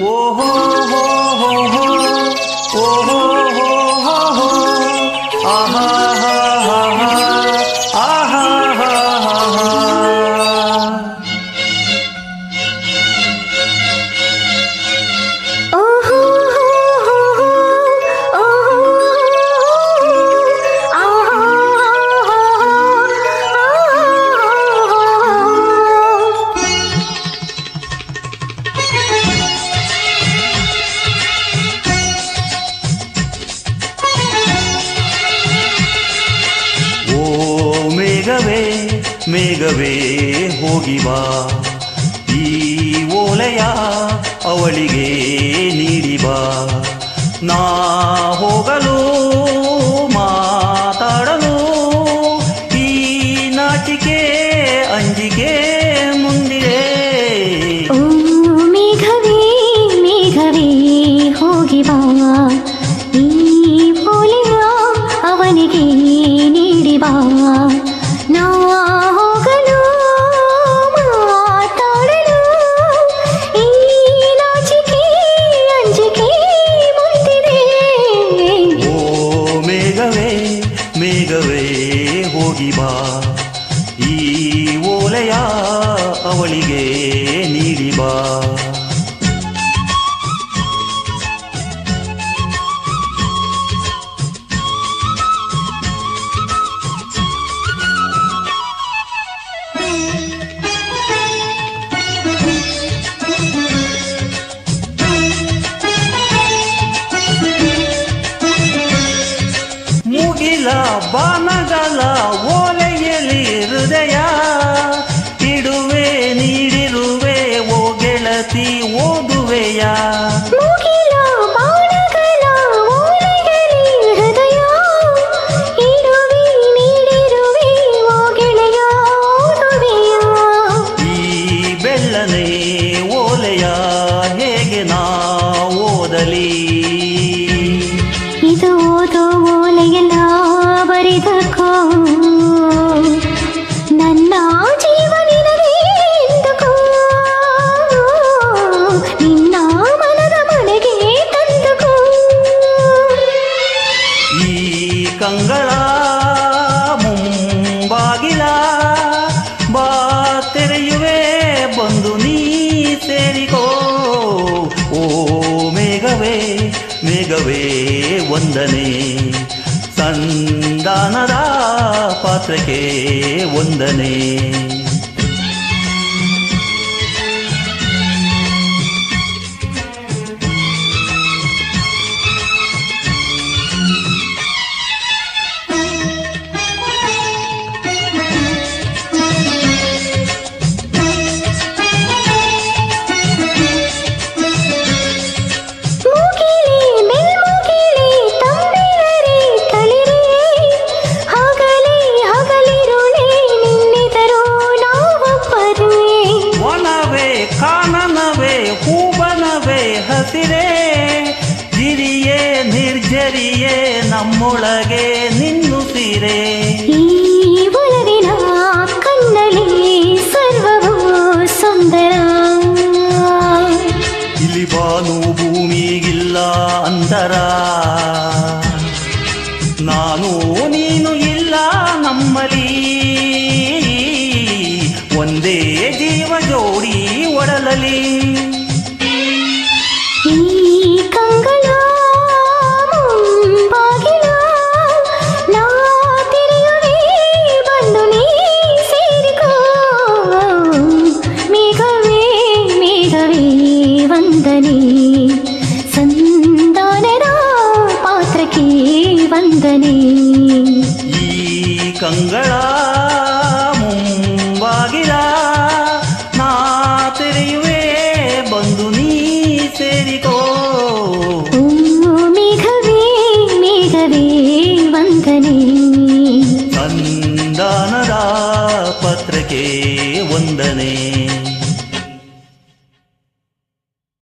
ಓಹೋ ಹೋ ಹೋ ಹೋ ಓಹೋ ಹೋ ಹೋ ಹೋ ಆಹಾ ಹಾ ಹಾ ಹಾ ಆಹಾ ಹಾ ಹಾ ಹಾ. ಮೇಘವೇ ಮೇಘವೇ ಹೋಗಿ ಬಾ, ಈ ಓಲೆಯ ಅವಳಿಗೆ ನೀಡಿ ಬಾ. ನಾ ಹೋಗಲು ಮಾತಾಡಲು ಈ ನಾಚಿಕೆ ಅಂಜಿಕೆ ಮುಂದಿದೆ. ಓ ಮೇಘವೇ ಮೇಘವೇ ಹೋಗಿ ಬಾ, ಈ ಓಲೆಯ ಅವನಿಗೆ ನೀಡಿ ಬಾ. ನಾ ಹೋಗಲು ಮಾತಾಡಲು ಈ ನಾಚಿಕೆ ಅಂಜಿಕೆ ಮುಂದಿದೆ. ಓ ಮೇಘವೇ ಮೇಘವೇ ಹೋಗಿ ಬಾ, ಈ ಓಲೆಯ ಅವಳಿಗೆ ನೀಡಿ ಬಾ. ಮುಗಿಲ ಬಾನಗಲ ಓಲೆಯಲ್ಲಿ ಹೃದಯ ಇಡುವೆ ನೀಡಿರುವೆ ಓ ಗೆಳತಿ ಓದುವೆಯ. ಮುಗಿಲ ಬಾಣಗಳ ಓಲೆಯಲ್ಲಿ ಹೃದಯ ಇಡುವೆ ನೀಡಿರುವೆ ಓ ಗೆಳೆಯ ಓದುವೆಯ. ಈ ಬೆಳ್ಳನೆ ಓಲೆಯ ಹೇಗೆ ನಾ ಓದಲಿ, ಇದು ಓದೋ ಓಲೆಯಲ್ಲ ಬರಿದಕೋ, ನನ್ನ ಜೀವನಿನವೇ ಎಂದುಕೋ. ನಿನ್ನ ಮನದ ಮನೆಗೆ ತಂದುಕೋ. ಈ ಕಂಗಳ ಮುಂಬಾಗಿಲ ಬಾ ತೆರೆಯುವೆ ಬಂದು ನೀ ಸೇರಿಕೋ. ಓ ಮೇಘವೇ ಮೇಘವೇ ವಂದನೆ, ಸಂಧಾನದ ಪಾತ್ರಕ್ಕೆ ವಂದನೆ. ಕಾನನವೇ ಹೂಬನವೇ ಹಸಿರೇ ಗಿರಿಯೇ ನಿರ್ಜರಿಯೇ ನಮ್ಮೊಳಗೆ ನಿನ್ನುಸಿರೇ. ಈ ಒಲವಿನ ಕಣ್ಣಲ್ಲಿ ಸರ್ವವೂ ಸುಂದರ. ಇಲ್ಲಿ ಬಾನು ಭೂಮಿಗಿಲ್ಲ ಅಂತರ, ನಾನು ನೀನು ಇಲ್ಲ ನಮ್ಮಲ್ಲಿ. ಒಂದೇ ಜೀವ ಜೋಡಿ ಒಡಲಲಿ. ಈ ಕಂಗಳ ಮುಂಬಾಗಿಲ ನಾ ತೆರೆಯುವೆ ಬಂದು ನೀ ಸೇರಿಕೋ. ಮೇಘವೇ ಮೇಘವೇ ವಂದನೆ, ಸಂಧಾನದ ಪಾತ್ರಕ್ಕೆ ವಂದನೆ. ಈ ಕಂಗಳ